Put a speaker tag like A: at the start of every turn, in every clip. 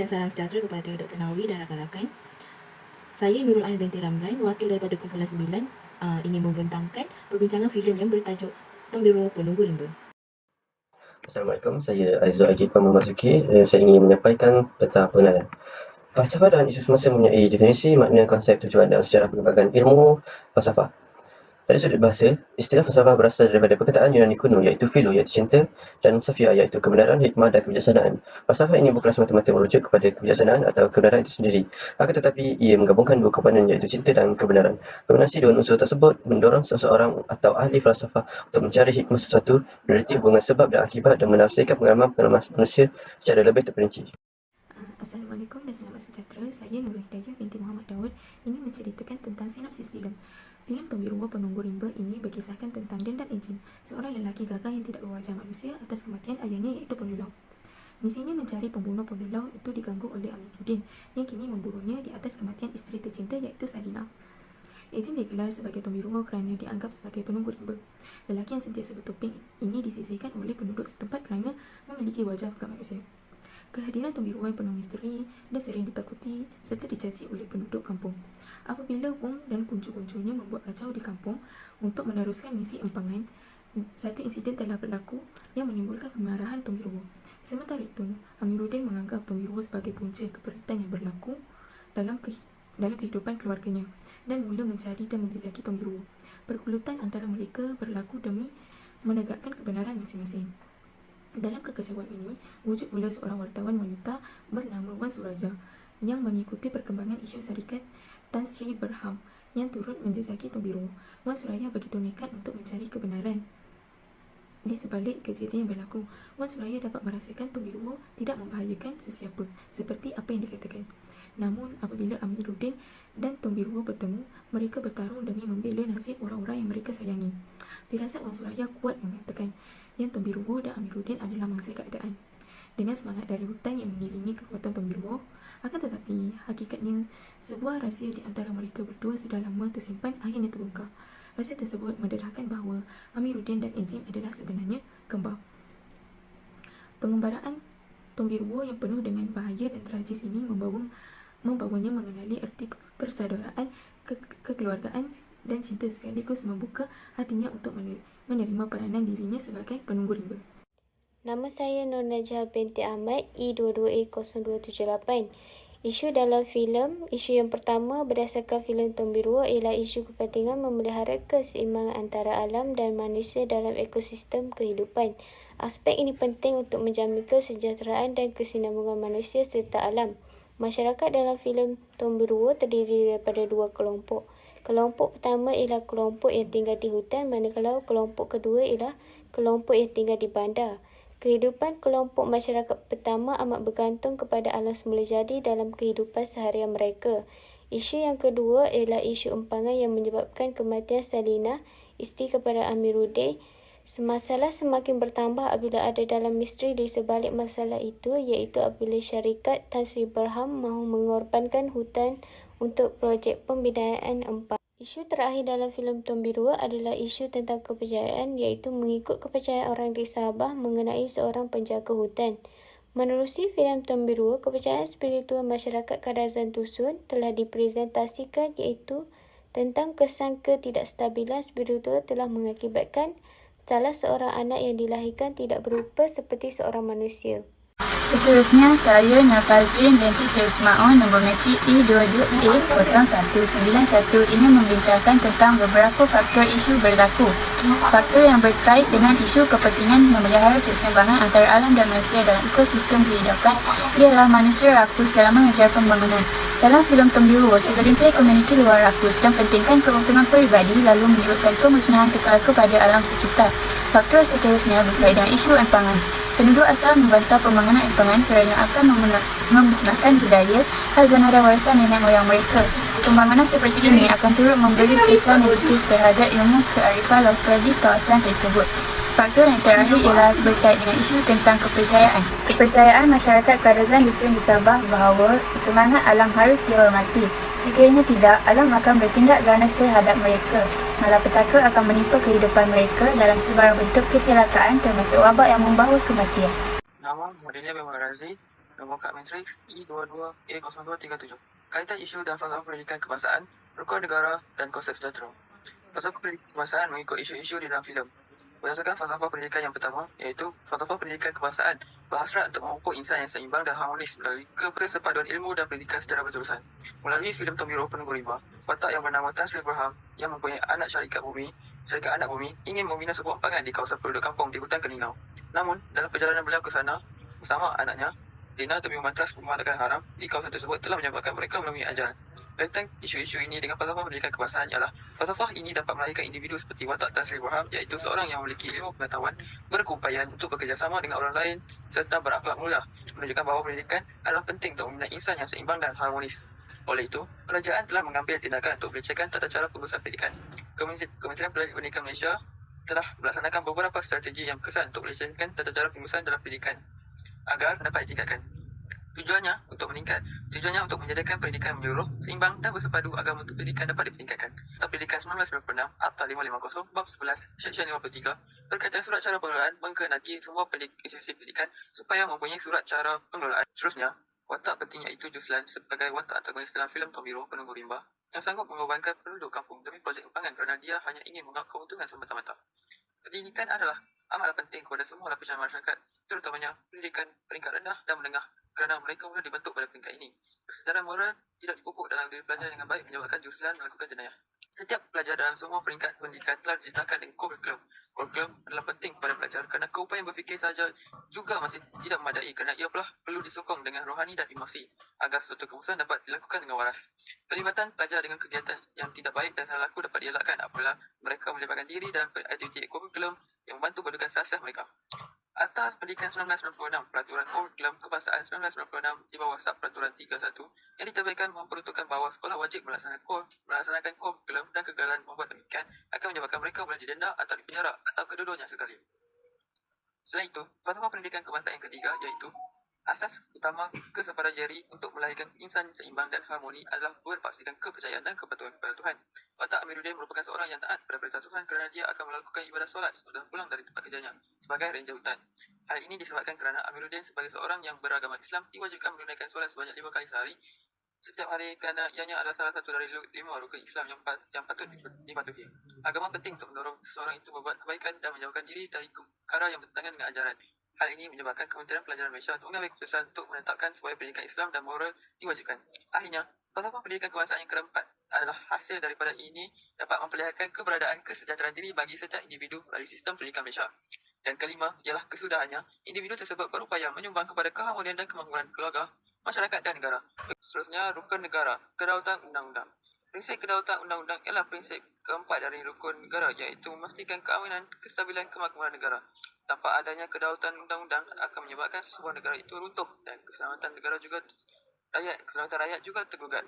A: dan salam sejahtera kepada Dr. Nawawi dan rakan-rakan. Saya Nurul Ain binti Ramlan, wakil daripada Kumpulan 9, ingin membentangkan perbincangan filem yang bertajuk Tombiruwa Penunggu Rimba.
B: Assalamualaikum, saya Aizul Aidit Pamamasuki. Saya ingin menyampaikan peta pengenalan. Falsafah dan isu semasa mempunyai definisi, makna, konsep, tujuan dan sejarah perkembangan ilmu falsafah. Dari sudut bahasa, istilah falsafah berasal daripada perkataan Yunani kuno iaitu philo iaitu cinta dan sophia iaitu kebenaran, hikmah dan kebijaksanaan. Falsafah ini bukan semata-mata merujuk kepada kebijaksanaan atau kebenaran itu sendiri. Akan tetapi, ia menggabungkan dua komponen iaitu cinta dan kebenaran. Kombinasi dua unsur tersebut mendorong seseorang atau ahli falsafah untuk mencari hikmah sesuatu, meneliti hubungan sebab dan akibat dan menafsirkan pengalaman manusia secara lebih terperinci.
C: Assalamualaikum dan selamat sejahtera. Saya Nurul Hidayah binti Muhammad Daud ingin menceritakan tentang sinopsis filem. Filem Tombiruwa Penunggu Rimba ini berkisahkan tentang Dendam Ejin, seorang lelaki gagah yang tidak berwajah manusia atas kematian ayahnya iaitu Pendulau. Misinya mencari pembunuh Pendulau itu diganggu oleh Aminuddin yang kini memburunya di atas kematian isteri tercinta iaitu Salina. Ejin digelar sebagai Tombiruwa kerana dianggap sebagai penunggu rimba. Lelaki yang sentiasa bertopeng ini disisihkan oleh penduduk setempat kerana memiliki wajah bukan manusia. Kehadiran Tombiruwa yang penuh misteri dan sering ditakuti serta dicaci oleh penduduk kampung. Apabila Wong dan kuncu-kuncunya membuat kacau di kampung untuk meneruskan misi empangan, satu insiden telah berlaku yang menimbulkan kemarahan Tombiruwa. Sementara itu, Amiruddin menganggap Tombiruwa sebagai punca keberatan yang berlaku dalam kehidupan keluarganya dan mula mencari dan menjejaki Tombiruwa. Pergulutan antara mereka berlaku demi menegakkan kebenaran masing-masing. Dalam kekacauan ini, wujud pula seorang wartawan wanita bernama Wan Suraja yang mengikuti perkembangan isu syarikat Tan Sri Berham yang turut menjejaki Tombiruwa. Wan Suraya begitu nekat untuk mencari kebenaran di sebalik kejadian yang berlaku. Wan Suraya dapat merasakan Tombiruwa tidak membahayakan sesiapa seperti apa yang dikatakan. Namun apabila Amiruddin dan Tombiruwa bertemu, mereka bertarung demi membela nasib orang-orang yang mereka sayangi. Firasat Wan Suraya kuat mengatakan yang Tombiruwa dan Amiruddin adalah mangsa keadaan. Dengan semangat dari hutan yang mengiringi kekuatan Tombiruwa, akan tetapi hakikatnya sebuah rahsia di antara mereka berdua sudah lama tersimpan akhirnya terbongkar. Rahsia tersebut mendedahkan bahawa Amiruddin dan Ejin adalah sebenarnya kembar. Pengembaraan Tombiruwa yang penuh dengan bahaya dan tragis ini membawanya mengenali erti persaudaraan, kekeluargaan dan cinta sekaligus membuka hatinya untuk menerima peranan dirinya sebagai penunggu rimba.
D: Nama saya Nur Najah binti Ahmad, E22A0278. Isu dalam isu yang pertama berdasarkan filem Tombiruwa ialah isu kepentingan memelihara keseimbangan antara alam dan manusia dalam ekosistem kehidupan. Aspek ini penting untuk menjamin kesejahteraan dan kesinambungan manusia serta alam. Masyarakat dalam filem Tombiruwa terdiri daripada dua kelompok. Kelompok pertama ialah kelompok yang tinggal di hutan, manakala kelompok kedua ialah kelompok yang tinggal di bandar. Kehidupan kelompok masyarakat pertama amat bergantung kepada alam semula jadi dalam kehidupan seharian mereka. Isu yang kedua ialah isu empangan yang menyebabkan kematian Salina, isteri kepada Amiruddin. Masalah semakin bertambah apabila ada dalam misteri di sebalik masalah itu, iaitu apabila syarikat Tan Sri Berham mahu mengorbankan hutan untuk projek pembinaan empangan. Isu terakhir dalam filem Tombiruwa adalah isu tentang kepercayaan, iaitu mengikut kepercayaan orang di Sabah mengenai seorang penjaga hutan. Menerusi filem Tombiruwa, kepercayaan spiritual masyarakat Kadazan Dusun telah dipresentasikan, iaitu tentang kesan ketidakstabilan spiritual telah mengakibatkan salah seorang anak yang dilahirkan tidak berupa seperti seorang manusia.
E: Seterusnya, saya Nafazrin binti Syazmaun nombor matrik E22A0191 ingin membincangkan tentang beberapa faktor isu berlaku. Faktor yang berkait dengan isu kepentingan memelihara keseimbangan antara alam dan manusia dalam ekosistem kehidupan ialah manusia rakus dalam mengejar pembangunan. Dalam filem Tombiruwa, segelintir komuniti luar rakus dan pentingkan keuntungan peribadi lalu menyebabkan kemusnahan kekal kepada alam sekitar. Faktor seterusnya berkait dengan isu empangan. Penduduk asal membantah pembangunan empangan kerana akan memusnahkan budaya, khazanah dan warisan nenek moyang mereka. Pembangunan seperti ini akan turut memberi kesan negatif terhadap ilmu kearifan lokal di kawasan tersebut. Faktor yang terakhir ialah berkait dengan isu tentang kepercayaan. Kepercayaan masyarakat Kadazan Dusun di Sabah bahawa semangat alam harus dihormati. Sekiranya tidak, alam akan bertindak ganas terhadap mereka. Malapetaka akan menimpa kehidupan mereka dalam sebarang bentuk kecelakaan termasuk wabak yang membawa kematian.
F: Nama modelnya Bima Razi. Nombor kad matriks E22A0237. Kaitan isu dan falsafah pendidikan kebangsaan, rukun negara dan konsep sejahtera. Falsafah pendidikan kebangsaan mengikut isu-isu di dalam filem. Berdasarkan falsafah pendidikan yang pertama, iaitu falsafah pendidikan kebangsaan berhasrat untuk memupuk insan yang seimbang dan harmonis melalui kesepaduan ilmu dan pendidikan secara berterusan. Melalui filem Tombiro Penunggu Rimba, watak yang bernama Tan Sri Berham yang mempunyai anak syarikat anak bumi ingin membina sebuah empangan di kawasan penduduk kampung di hutan Keningau. Namun, dalam perjalanan beliau ke sana bersama anaknya, Lina Tombiro Mantras Pemadakan Haram di kawasan tersebut telah menyebabkan mereka menemui ajal. Kaitan isu-isu ini dengan falsafah pendidikan kebangsaan ialah falsafah ini dapat melahirkan individu seperti watak Tan Sri Berham, iaitu seorang yang memiliki ilmu pengetahuan, berkeupayaan untuk bekerjasama dengan orang lain serta berakhlak mulia, menunjukkan bahawa pendidikan adalah penting untuk membina insan yang seimbang dan harmonis. Oleh itu, kerajaan telah mengambil tindakan untuk melecehkan tata cara pengurusan pendidikan. Kementerian Pendidikan Malaysia telah melaksanakan beberapa strategi yang berkesan untuk melecehkan tata cara pengurusan dalam pendidikan agar dapat ditingkatkan. Tujuannya untuk menjadikan pendidikan menyeluruh, seimbang dan bersepadu agar mutu pendidikan dapat ditingkatkan. Kitab Pendidikan 1996, Akta 550, Bab 11, Seksyen 53, berkaitan surat cara pengelolaan mengkehendaki semua institusi pendidikan supaya mempunyai surat cara pengelolaan. Seterusnya, watak penting iaitu Juslan sebagai watak antagonis dalam filem Tombiro Penunggu Rimba yang sanggup mengorbankan penduduk kampung demi projek empangan kerana dia hanya ingin menganggap keuntungan semata-mata. Pendidikan adalah amatlah penting kepada semua lapisan masyarakat, terutamanya pendidikan peringkat rendah dan menengah, kerana mereka mula dibentuk pada peringkat ini. Kesedaran moral tidak dipupuk dalam diri pelajar dengan baik menyebabkan Juslan melakukan jenayah. Setiap pelajar dalam semua peringkat pendidikan telah diletakkan dengan kurikulum. Kurikulum adalah penting kepada pelajar kerana keupayaan berfikir sahaja juga masih tidak memadai, kerana ia pula perlu disokong dengan rohani dan emosi agar suatu keputusan dapat dilakukan dengan waras. Pelibatan pelajar dengan kegiatan yang tidak baik dan salah laku dapat dielakkan apabila mereka melibatkan diri dalam aktiviti kurikulum yang membantu pendidikan sasih mereka. Akta Pendidikan 1996, Peraturan Kurikulum Kebangsaan 1996 di bawah Sub Peraturan 31 yang diterbitkan memperuntukkan bahawa sekolah wajib melaksanakan kurikulum dan kegagalan membuat demikian akan menyebabkan mereka boleh didenda atau dipenjara atau kedua-duanya sekali. Selain itu, falsafah pendidikan kebangsaan yang ketiga iaitu asas utama kesepadan jari untuk melahirkan insan seimbang dan harmoni adalah berpaksikan kepercayaan dan kepatuhan kepada Tuhan. Watak Amiruddin merupakan seorang yang taat pada perintah Tuhan kerana dia akan melakukan ibadah solat sesudah pulang dari tempat kerjanya sebagai ranger hutan. Hal ini disebabkan kerana Amiruddin sebagai seorang yang beragama Islam diwajibkan menunaikan solat sebanyak 5 kali sehari setiap hari kerana ianya adalah salah satu dari 5 rukun Islam yang patut dipatuhi. Agama penting untuk mendorong seseorang itu berbuat kebaikan dan menjauhkan diri dari perkara yang bertentangan dengan ajaran. Hal ini menyebabkan Kementerian Pelajaran Malaysia untuk mengambil keputusan untuk menetapkan supaya pendidikan Islam dan moral diwajibkan. Akhirnya, falsafah pendidikan kebangsaan yang keempat adalah hasil daripada ini dapat memperlihatkan keberadaan kesejahteraan diri bagi setiap individu melalui sistem pendidikan Malaysia. Dan kelima ialah kesudahannya, individu tersebut berupaya menyumbang kepada keharmonian dan kemakmuran keluarga, masyarakat dan negara. Seterusnya, rukun negara, kedaulatan undang-undang. Prinsip kedaulatan undang-undang ialah prinsip keempat dari rukun negara, iaitu memastikan keamanan, kestabilan, kemakmuran negara. Tanpa adanya kedaulatan undang-undang akan menyebabkan sebuah negara itu runtuh dan keselamatan rakyat juga tergugat.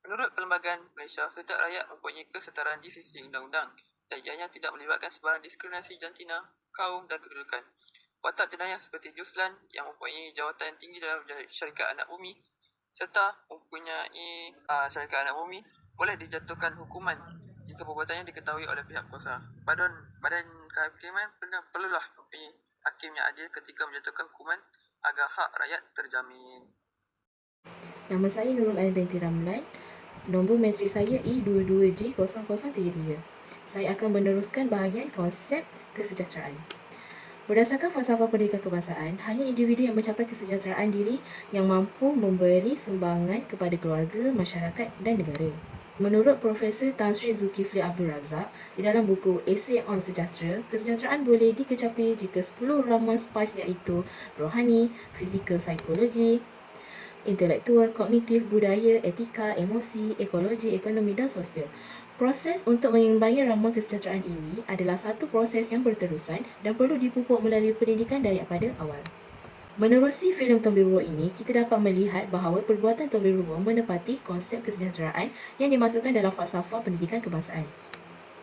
F: Menurut Perlembagaan Malaysia, setiap rakyat mempunyai kesetaraan di sisi undang-undang dan ianya tidak melibatkan sebarang diskriminasi jantina, kaum dan kedudukan. Watak jenayah seperti Juslan yang mempunyai jawatan yang tinggi dalam syarikat anak bumi serta mempunyai syarikat anak bumi boleh dijatuhkan hukuman jika perbuatannya diketahui oleh pihak kuasa. Badan Kehakiman perlulah mempunyai hakim yang adil ketika menjatuhkan hukuman agar hak rakyat terjamin.
A: Nama saya Nurul Ain binti Ramlan. Nombor matrik saya E22J0033. Saya akan meneruskan bahagian konsep kesejahteraan. Berdasarkan falsafah pendidikan kebangsaan, hanya individu yang mencapai kesejahteraan diri yang mampu memberi sumbangan kepada keluarga, masyarakat dan negara. Menurut Profesor Tan Sri Zulkifli Abdul Razak, di dalam buku Esei on Sejahtera, kesejahteraan boleh dikecapi jika 10 ramuan SPICE iaitu rohani, fizikal, psikologi, intelektual, kognitif, budaya, etika, emosi, ekologi, ekonomi dan sosial. Proses untuk menyimbangi ramuan kesejahteraan ini adalah satu proses yang berterusan dan perlu dipupuk melalui pendidikan daripada awal. Menerusi filem Tombiro ini, kita dapat melihat bahawa perbuatan Tombiro menepati konsep kesejahteraan yang dimasukkan dalam falsafah pendidikan kebangsaan.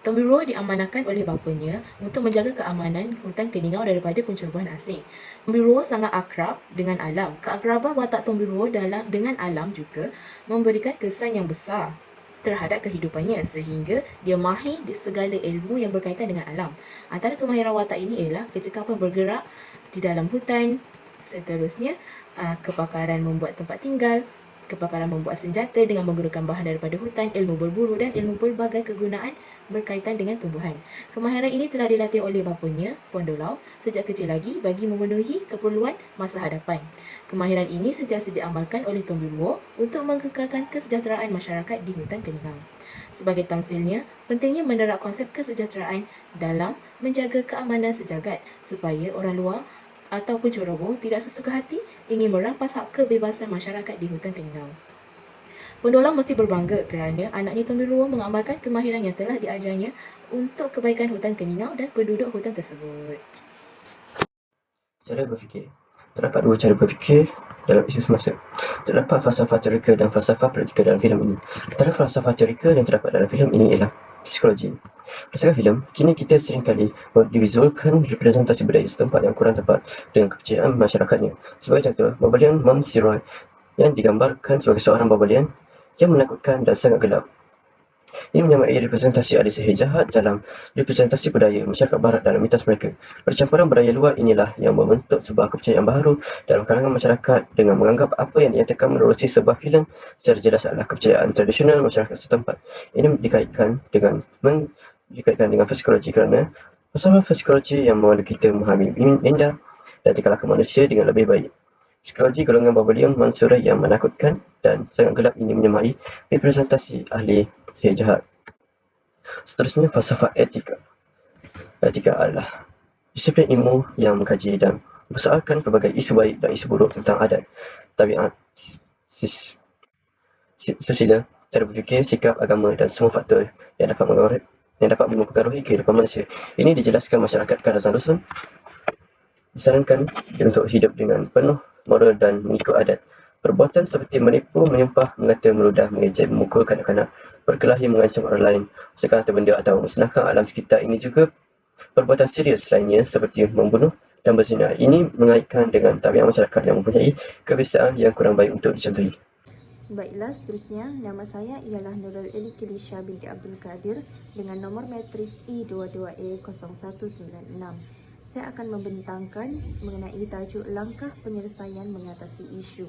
A: Tombiro diamanahkan oleh bapanya untuk menjaga keamanan hutan Keningau daripada pencerobohan asing. Tombiro sangat akrab dengan alam. Keakraban watak Tombiro dengan alam juga memberikan kesan yang besar terhadap kehidupannya sehingga dia mahir di segala ilmu yang berkaitan dengan alam. Antara kemahiran watak ini ialah kecekapan bergerak di dalam hutan. Seterusnya, kepakaran membuat tempat tinggal, kepakaran membuat senjata dengan menggunakan bahan daripada hutan, ilmu berburu dan ilmu pelbagai kegunaan berkaitan dengan tumbuhan. Kemahiran ini telah dilatih oleh bapanya, Puan Dolau, sejak kecil lagi bagi memenuhi keperluan masa hadapan. Kemahiran ini sentiasa diamalkan oleh Tombiruo untuk mengekalkan kesejahteraan masyarakat di hutan Keningau. Sebagai tamsilnya, pentingnya menerap konsep kesejahteraan dalam menjaga keamanan sejagat supaya orang luar ataupun ceroboh tidak sesuka hati ingin merampas hak kebebasan masyarakat di hutan Keningau. Pendolang mesti berbangga kerana anaknya Tombiruo mengamalkan kemahiran yang telah diajarnya untuk kebaikan hutan Keningau dan penduduk hutan tersebut.
B: Cara berfikir. Terdapat dua cara berfikir dalam isu semasa. Terdapat falsafah teorika dan falsafah praktikal dalam filem ini. Antara falsafah teorika yang terdapat dalam filem ini ialah psikologi. Berdasarkan filem, kini kita seringkali divisualkan representasi budaya setempat yang kurang tepat dengan kepercayaan masyarakatnya. Sebagai contoh, Babalian Mam Siroy yang digambarkan sebagai seorang Babalian yang menakutkan dan sangat gelap. Ini menyamai representasi ahli sihir jahat dalam representasi budaya masyarakat barat dalam mitos mereka. Percampuran budaya luar inilah yang membentuk sebuah kepercayaan baru dalam kalangan masyarakat dengan menganggap apa yang dinyatakan menerusi sebuah filem secara jelas adalah kepercayaan tradisional masyarakat setempat. Ini dikaitkan dengan psikologi kerana masalah psikologi yang memandu kita memahami minda dan tingkah laku manusia dengan lebih baik. Psikologi golongan Babalian Mansurah yang menakutkan dan sangat gelap ini menyamai representasi ahli sihir jahat. Seterusnya, falsafah etika. Etika adalah disiplin ilmu yang mengkaji dan mempersoalkan pelbagai isu baik dan isu buruk tentang adat, tabiat, sosial, cara berfikir, sikap, agama dan semua faktor yang dapat mempengaruhi kehidupan manusia. Ini dijelaskan masyarakat Karazan Dusun disarankan untuk hidup dengan penuh moral dan mengikut adat. Perbuatan seperti menipu, menyumpah, mengata, meludah, mengejek, memukul kanak-kanak, berkelahi, mengancam orang lain, sekarang harta benda atau musnahkan alam sekitar ini juga perbuatan serius lainnya seperti membunuh dan berzina. Ini mengaitkan dengan tabiat masyarakat yang mempunyai kebiasaan yang kurang baik untuk dicontohi.
C: Baiklah, seterusnya, nama saya ialah Nurul Elikalisha binti Abdul Qadir dengan nombor metrik I22A0196. Saya akan membentangkan mengenai tajuk langkah penyelesaian mengatasi isu.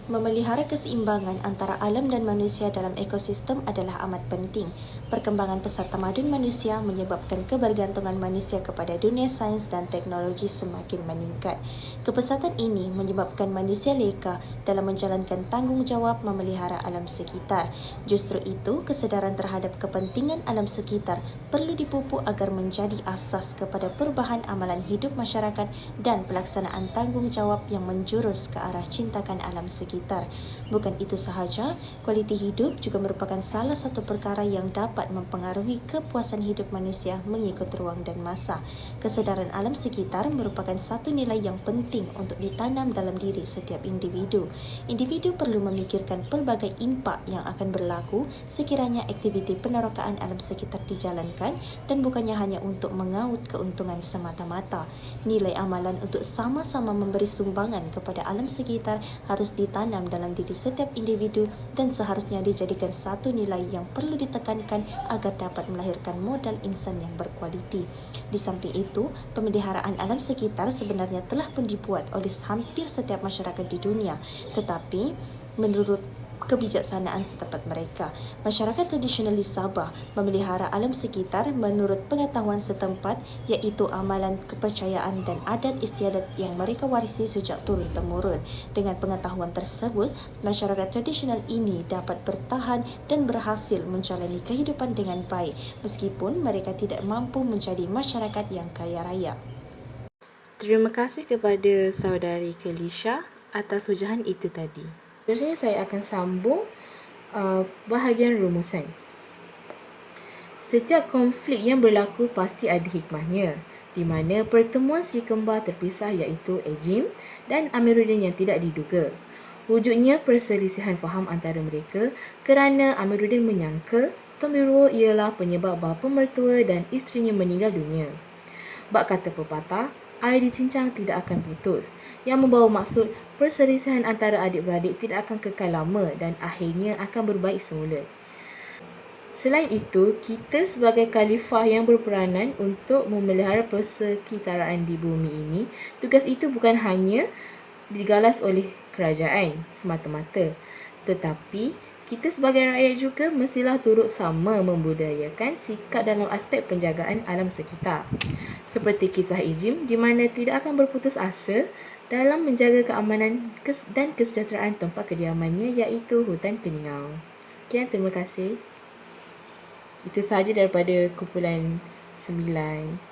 C: Memelihara keseimbangan antara alam dan manusia dalam ekosistem adalah amat penting. Perkembangan pesat tamadun manusia menyebabkan kebergantungan manusia kepada dunia sains dan teknologi semakin meningkat. Kepesatan ini menyebabkan manusia leka dalam menjalankan tanggungjawab memelihara alam sekitar. Justru itu, kesedaran terhadap kepentingan alam sekitar perlu dipupuk agar menjadi asas kepada perubahan amalan hidup masyarakat dan pelaksanaan tanggungjawab yang menjurus ke arah cintakan alam sekitar. Bukan itu sahaja, kualiti hidup juga merupakan salah satu perkara yang dapat mempengaruhi kepuasan hidup manusia mengikut ruang dan masa. Kesedaran alam sekitar merupakan satu nilai yang penting untuk ditanam dalam diri setiap individu. Individu perlu memikirkan pelbagai impak yang akan berlaku sekiranya aktiviti penerokaan alam sekitar dijalankan dan bukannya hanya untuk mengaut keuntungan semata-mata. Nilai amalan untuk sama-sama memberi sumbangan kepada alam sekitar harus ditanam dalam diri setiap individu dan seharusnya dijadikan satu nilai yang perlu ditekankan agar dapat melahirkan modal insan yang berkualiti. Di samping itu, pemeliharaan alam sekitar sebenarnya telah pun dibuat oleh hampir setiap masyarakat di dunia, tetapi menurut kebijaksanaan setempat mereka. Masyarakat tradisional di Sabah memelihara alam sekitar menurut pengetahuan setempat, iaitu amalan, kepercayaan dan adat istiadat yang mereka warisi sejak turun-temurun. Dengan pengetahuan tersebut, masyarakat tradisional ini dapat bertahan dan berhasil menjalani kehidupan dengan baik meskipun mereka tidak mampu menjadi masyarakat yang kaya raya.
A: Terima kasih kepada saudari Kelisha atas hujahan itu tadi. Seterusnya saya akan sambung bahagian rumusan. Setiap konflik yang berlaku pasti ada hikmahnya, di mana pertemuan si kembar terpisah iaitu Ejim dan Amiruddin yang tidak diduga. Wujudnya perselisihan faham antara mereka kerana Amiruddin menyangka Tombiruo ialah penyebab bapa mertua dan isterinya meninggal dunia. Bak kata pepatah, air dicincang tidak akan putus, yang membawa maksud perselisihan antara adik-beradik tidak akan kekal lama dan akhirnya akan berbaik semula. Selain itu, kita sebagai khalifah yang berperanan untuk memelihara persekitaraan di bumi ini, tugas itu bukan hanya digalas oleh kerajaan semata-mata. Tetapi, kita sebagai rakyat juga mestilah turut sama membudayakan sikap dalam aspek penjagaan alam sekitar. Seperti kisah Ijim di mana tidak akan berputus asa dalam menjaga keamanan dan kesejahteraan tempat kediamannya iaitu hutan Keningau. Sekian, terima kasih. Itu sahaja daripada kumpulan 9.